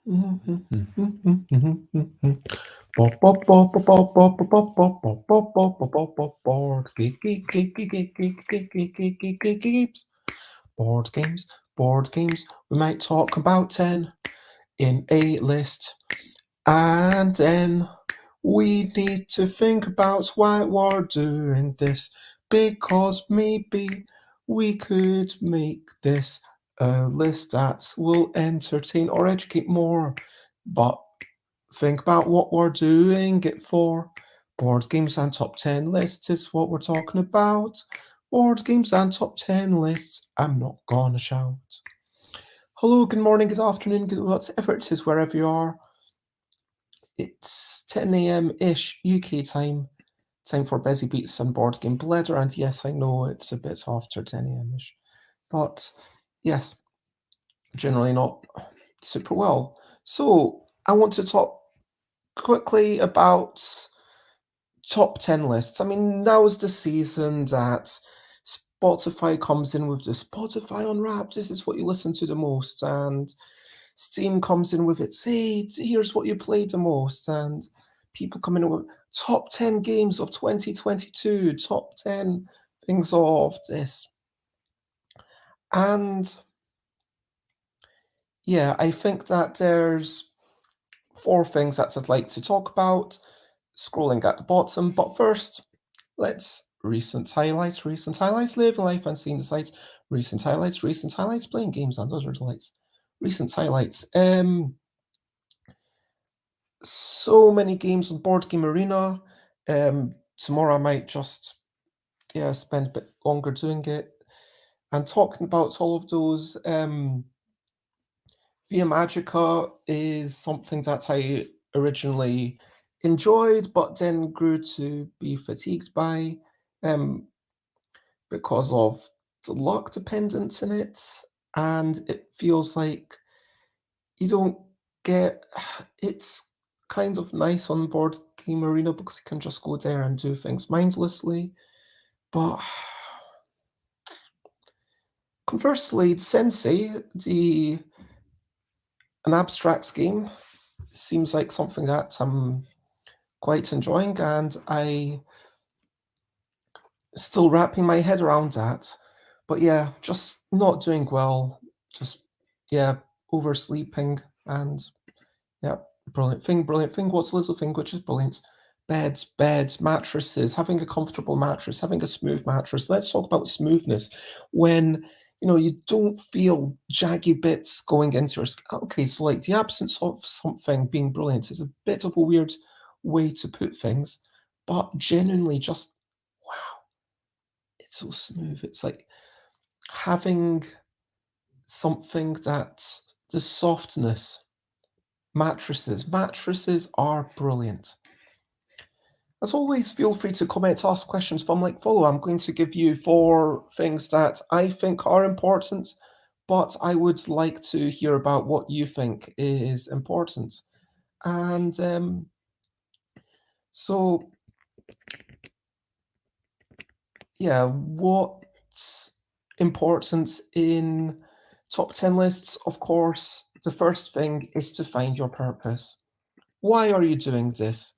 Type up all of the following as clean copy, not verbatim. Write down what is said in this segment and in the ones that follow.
Board games, board games. We might talk about 10 in a list. And then we need to think about why we're doing this, because maybe we could make this a list that will entertain or educate more. But think about what we're doing it for. Board games and top 10 lists is what we're talking about. Board games and top 10 lists. I'm not gonna shout. Hello, good morning, good afternoon, good whatever it is, wherever you are. It's 10 a.m. ish UK time. Time for Busy Beats and Board Game Bladder. And yes, I know it's a bit after 10 a.m. ish. But yes, generally not super well. So I want to talk quickly about top 10 lists. I mean, now is the season that Spotify comes in with the Spotify Unwrapped. This is what you listen to the most. And Steam comes in with its, hey, here's what you played the most. And people come in with top 10 games of 2022, top 10 things of this. And yeah, I think that there's 4 things that I'd like to talk about, scrolling at the bottom. But first, let's recent highlights, living life and seeing the sights, recent highlights, playing games and other delights. Recent highlights. So many games on Board Game Arena. Tomorrow I might just spend a bit longer doing it and talking about all of those. Via Magica is something that I originally enjoyed, but then grew to be fatigued by, because of the luck dependence in it, and it feels like you don't get. It's kind of nice on Board Game Arena because you can just go there and do things mindlessly, but conversely, Sensei, an abstract game, seems like something that I'm quite enjoying, and I still wrapping my head around that. But yeah, just not doing well. Just oversleeping, and yeah, brilliant thing. What's the little thing which is brilliant? Beds, mattresses, having a comfortable mattress, having a smooth mattress. Let's talk about smoothness. When you don't feel jaggy bits going into your skin. Okay, so like the absence of something being brilliant is a bit of a weird way to put things, but genuinely just wow, it's so smooth. It's like having something that's the softness. Mattresses are brilliant. As always, feel free to comment, ask questions from like follow. I'm going to give you 4 things that I think are important, but I would like to hear about what you think is important. And so, yeah, what's important in top 10 lists? Of course, the first thing is to find your purpose. Why are you doing this?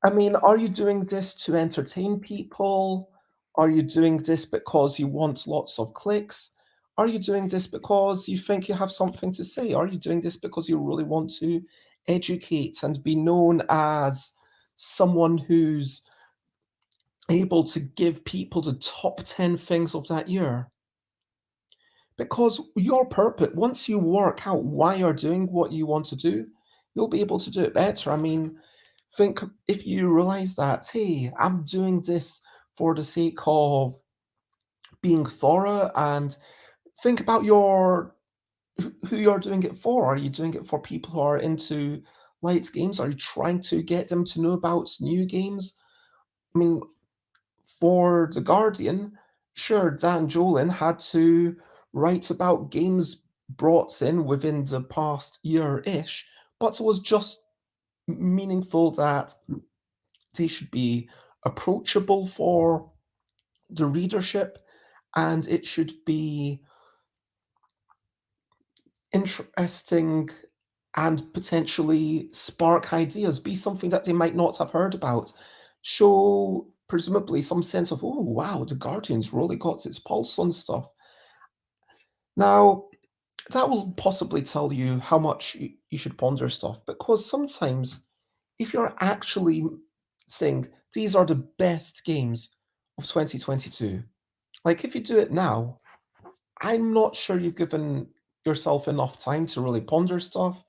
I mean, are you doing this to entertain people? Are you doing this because you want lots of clicks? Are you doing this because you think you have something to say? Are you doing this because you really want to educate and be known as someone who's able to give people the top 10 things of that year? Because your purpose, once you work out why you're doing what you want to do, you'll be able to do it better. I mean, think if you realize that, hey, I'm doing this for the sake of being thorough, and think about who you're doing it for. Are you doing it for people who are into lights games? Are you trying to get them to know about new games? I mean, for The Guardian, sure, Dan Jolin had to write about games brought in within the past year-ish, but it was just meaningful that they should be approachable for the readership, and it should be interesting and potentially spark ideas, be something that they might not have heard about. Show presumably some sense of, oh wow, the Guardian's really got its pulse on stuff. Now, that will possibly tell you how much you should ponder stuff, because sometimes if you're actually saying these are the best games of 2022, like if you do it now, I'm not sure you've given yourself enough time to really ponder stuff.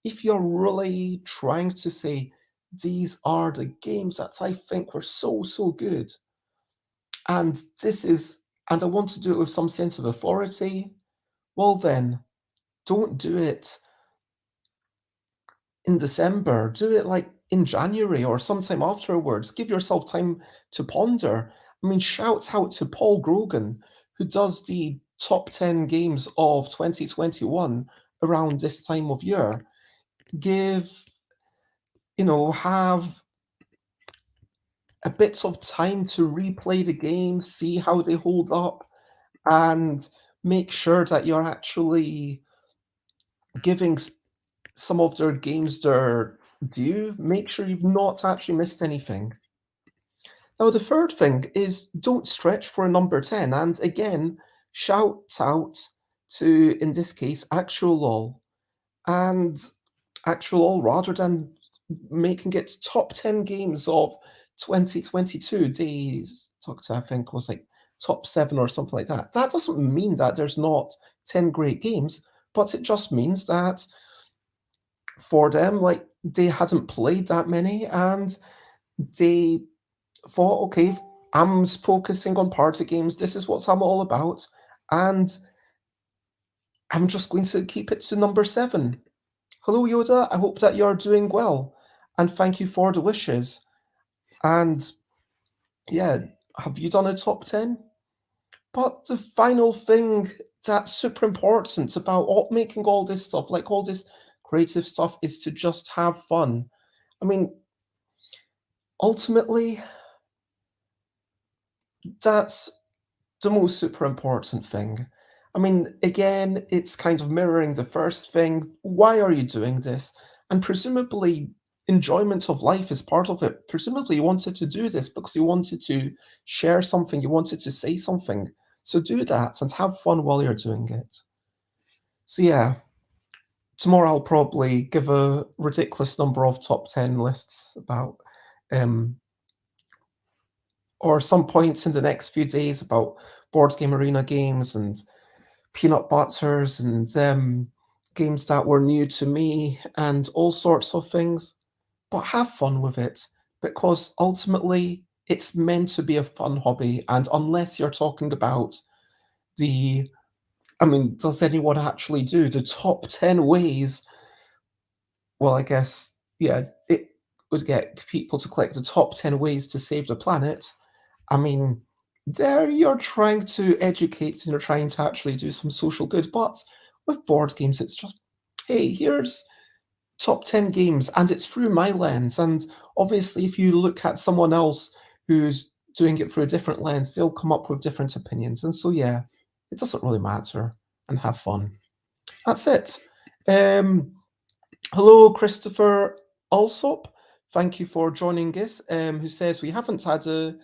If you're really trying to say, these are the games that I think were so, so good, and and I want to do it with some sense of authority, well, then don't do it in December. Do it like in January or sometime afterwards. Give yourself time to ponder. I mean, shouts out to Paul Grogan, who does the top 10 games of 2021 around this time of year. Give, have a bit of time to replay the game, see how they hold up, and make sure that you're actually giving some of their games their due. Make sure you've not actually missed anything. Now, the third thing is don't stretch for a number 10. And again, shout out to, in this case, Actual Lol. And Actual Lol, rather than making it top 10 games of 2022, they talked to, I think, was like top 7 or something like that. That doesn't mean that there's not 10 great games, but it just means that for them, like, they hadn't played that many, and they thought, okay, I'm focusing on party games. This is what I'm all about, and I'm just going to keep it to number 7. Hello, Yoda. I hope that you're doing well, and thank you for the wishes. And yeah, have you done a top 10? But the final thing that's super important about making all this stuff, like all this creative stuff, is to just have fun. I mean, ultimately, that's the most super important thing. I mean, again, it's kind of mirroring the first thing. Why are you doing this? And presumably, enjoyment of life is part of it. Presumably, you wanted to do this because you wanted to share something, you wanted to say something. So do that and have fun while you're doing it. So, yeah, tomorrow I'll probably give a ridiculous number of top 10 lists about um, or some points in the next few days about board game arena games and peanut butters and games that were new to me and all sorts of things. But have fun with it, because ultimately it's meant to be a fun hobby. And unless you're talking about the, I mean, does anyone actually do the top 10 ways? Well, I guess, yeah, it would get people to click the top 10 ways to save the planet. I mean, there you're trying to educate and you're trying to actually do some social good, but with board games, it's just, hey, here's top 10 games, and it's through my lens. And obviously, if you look at someone else who's doing it through a different lens, they'll come up with different opinions. And so, yeah, it doesn't really matter, and have fun. That's it. Um, Hello, Christopher Alsop. Thank you for joining us. Who says we haven't had a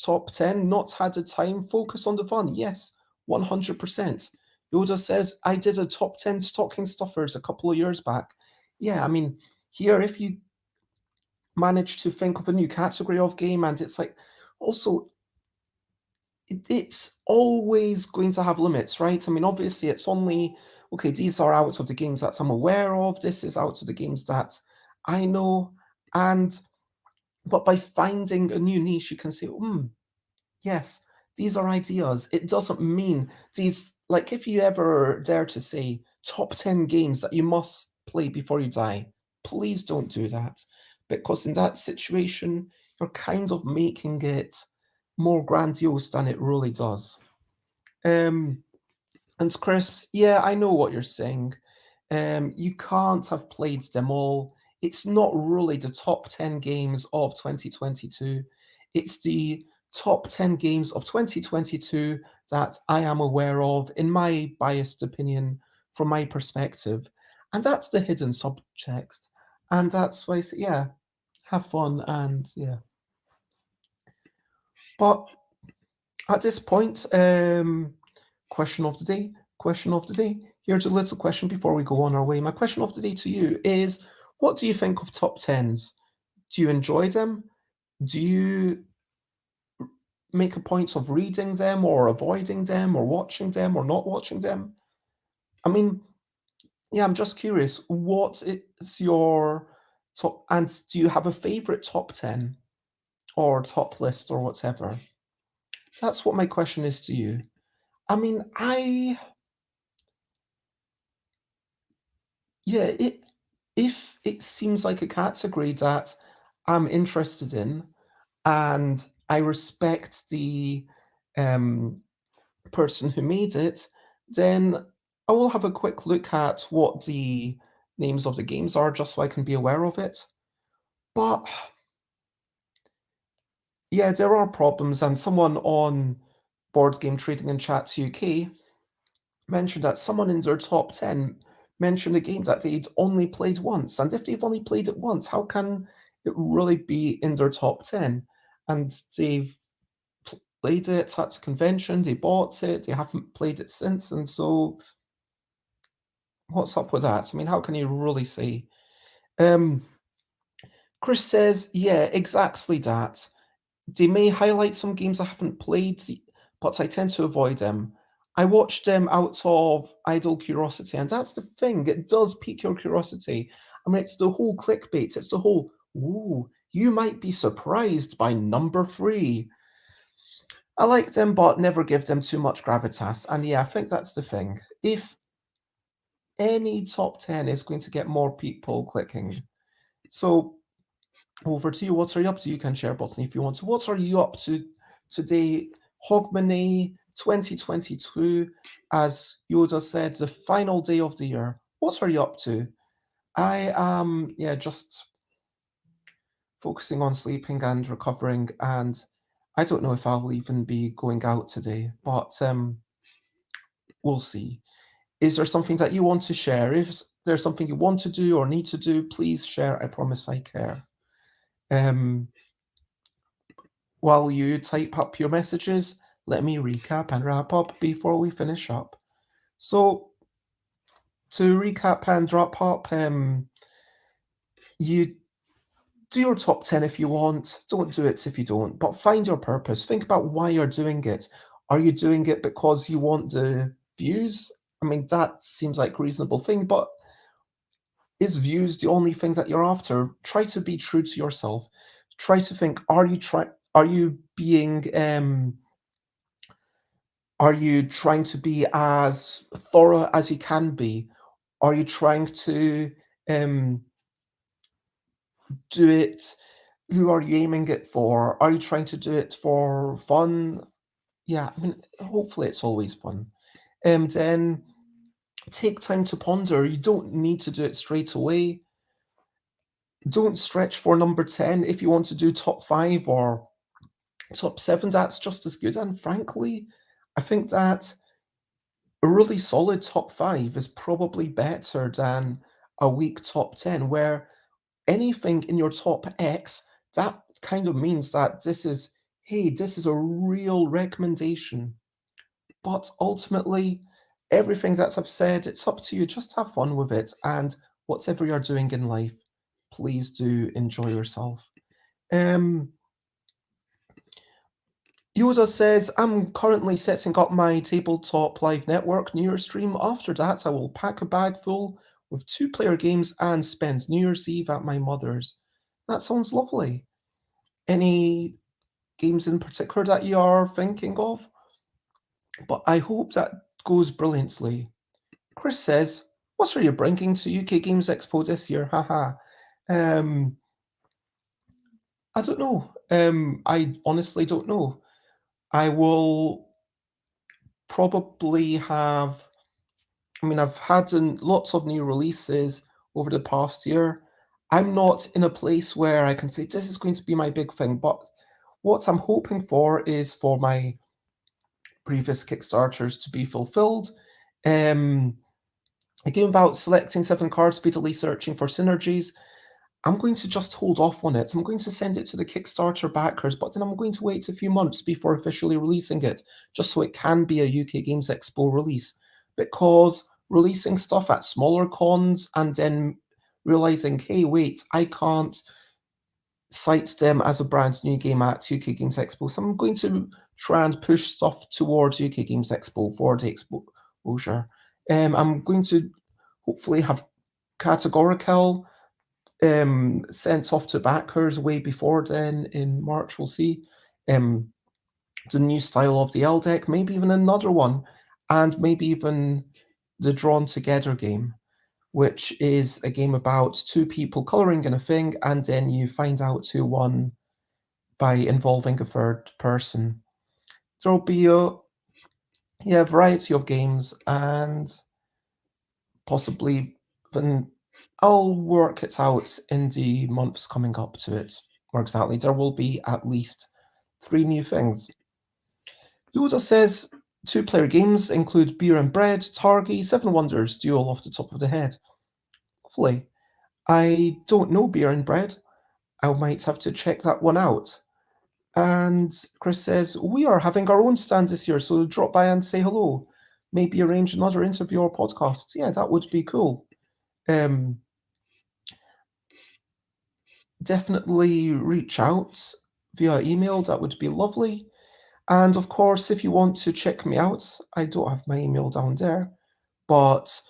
top 10, not had a time, focus on the fun. Yes, 100%. Yoda says, I did a top 10 stocking stuffers a couple of years back. Yeah, I mean, here, if you manage to think of a new category of game, and it's like, also, it's always going to have limits, right? I mean, obviously, it's only, okay, these are out of the games that I'm aware of, this is out of the games that I know, and but by finding a new niche, you can say, yes, these are ideas. It doesn't mean these, like, if you ever dare to say top 10 games that you must play before you die, please don't do that. Because in that situation, you're kind of making it more grandiose than it really does. Um, and Chris, yeah, I know what you're saying. You can't have played them all. It's not really the top 10 games of 2022. It's the top 10 games of 2022 that I am aware of, in my biased opinion, from my perspective. And that's the hidden subtext. And that's why I say, yeah, have fun and yeah. But at this point, question of the day, question of the day. Here's a little question before we go on our way. My question of the day to you is, what do you think of top 10s? Do you enjoy them? Do you make a point of reading them or avoiding them or watching them or not watching them? I mean, yeah, I'm just curious, what is your top, and do you have a favorite top 10 or top list or whatever? That's what my question is to you. I mean, yeah, if it seems like a category that I'm interested in and I respect the um, person who made it, then I will have a quick look at what the names of the games are just so I can be aware of it. But yeah, there are problems, and someone on Board Game Trading and Chats UK mentioned that someone in their top 10 mentioned a game that they'd only played once. And if they've only played it once, how can it really be in their top 10? And they've played it at the convention, they bought it, they haven't played it since. And so, what's up with that? I mean, how can you really say? Um, Chris says, yeah, exactly that. They may highlight some games I haven't played, but I tend to avoid them. I watch them out of idle curiosity, and that's the thing. It does pique your curiosity. I mean, it's the whole clickbait. It's the whole, ooh, you might be surprised by number 3. I like them, but never give them too much gravitas. And yeah, I think that's the thing. If any top 10 is going to get more people clicking. So over to you. What are you up to? You can share button if you want to. What are you up to today? Hogmanay 2022, as Yoda said, the final day of the year. What are you up to? I am, yeah, just focusing on sleeping and recovering, and I don't know if I'll even be going out today, but we'll see. Is there something that you want to share? If there's something you want to do or need to do, please share. I promise I care. Um, While you type up your messages, let me recap and wrap up before we finish up. So, to recap and wrap up, you do your top 10 if you want, don't do it if you don't, but find your purpose. Think about why you're doing it. Are you doing it because you want the views? I mean, that seems like a reasonable thing, but is views the only thing that you're after? Try to be true to yourself. Try to think, are you being are you trying to be as thorough as you can be? Are you trying to um, do it? Who are you aiming it for? Are you trying to do it for fun? Yeah, I mean, hopefully it's always fun. And then take time to ponder. You don't need to do it straight away. Don't stretch for number 10. If you want to do top 5 or top 7, that's just as good. And frankly, I think that a really solid top 5 is probably better than a weak top 10, where anything in your top X, that kind of means that this is, hey, this is a real recommendation. But ultimately, everything that I've said, it's up to you. Just have fun with it. And whatever you're doing in life, please do enjoy yourself. Um, Yoda says, I'm currently setting up my tabletop live network New Year's stream. After that, I will pack a bag full with 2-player games and spend New Year's Eve at my mother's. That sounds lovely. Any games in particular that you are thinking of? But I hope that goes brilliantly. Chris says, what are you bringing to UK Games Expo this year? Haha. Um, I don't know. I honestly don't know. I will probably have. I mean, I've had lots of new releases over the past year. I'm not in a place where I can say this is going to be my big thing, but what I'm hoping for is for my previous Kickstarters to be fulfilled. Um, A game about selecting 7 cards, speedily searching for synergies. I'm going to just hold off on it. I'm going to send it to the Kickstarter backers, but then I'm going to wait a few months before officially releasing it, just so it can be a UK Games Expo release. Because releasing stuff at smaller cons and then realizing, hey, wait, I can't cite them as a brand new game at UK Games Expo. So I'm going to try and push stuff towards UK Games Expo for the exposure. I'm going to hopefully have Categorical sent off to backers way before then in March. We'll see. The new style of the L deck, maybe even another one, and maybe even the Drawn Together game, which is a game about two people coloring in a thing, and then you find out who won by involving a third person. There'll be a variety of games, and possibly even I'll work it out in the months coming up to it. More exactly, there will be at least 3 new things. Yoda says 2-player games include Beer and Bread, Targi, Seven Wonders, Duel off the top of the head. Lovely. I don't know Beer and Bread. I might have to check that one out. And Chris says, we are having our own stand this year, so drop by and say hello. Maybe arrange another interview or podcast. Yeah, that would be cool. Definitely reach out via email. That would be lovely. And of course, if you want to check me out, I don't have my email down there, but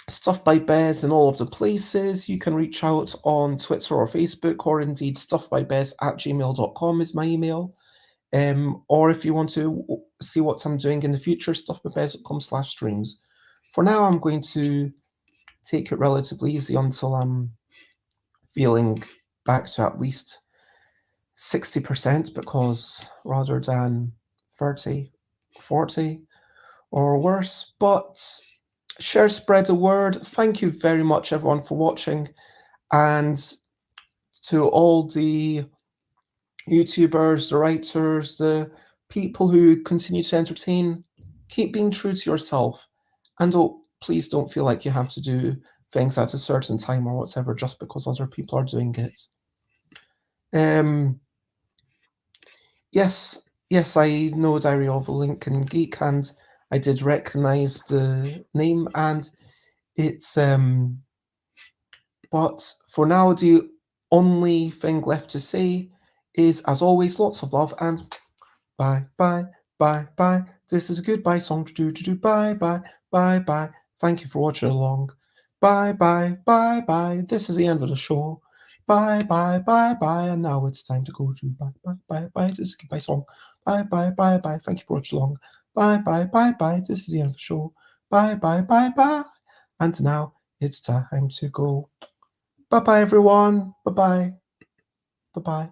Stuff by Bez in all of the places. You can reach out on Twitter or Facebook, or indeed stuffbybez@gmail.com is my email. Or if you want to see what I'm doing in the future, stuffbybez.com/streams. For now, I'm going to take it relatively easy until I'm feeling back to at least 60%, because rather than 30, 40 or worse. But share, spread the word. Thank you very much, everyone, for watching. And to all the YouTubers, the writers, the people who continue to entertain, keep being true to yourself. And please don't feel like you have to do things at a certain time or whatever just because other people are doing it. Yes, I know Diary of a Lincoln Geek, and I did recognize the name, and it's but for now the only thing left to say is, as always, lots of love and bye bye bye bye. This is a goodbye song. Do bye bye bye bye. Thank you for watching along. Bye bye bye bye. This is the end of the show. Bye bye bye bye. And now it's time to go to bye bye bye bye. This is a goodbye song. Bye bye bye bye. Thank you for watching along. Bye bye bye bye. This is the end of the show. Bye bye bye bye. And now it's time to go. Bye bye everyone. Bye bye. Bye bye.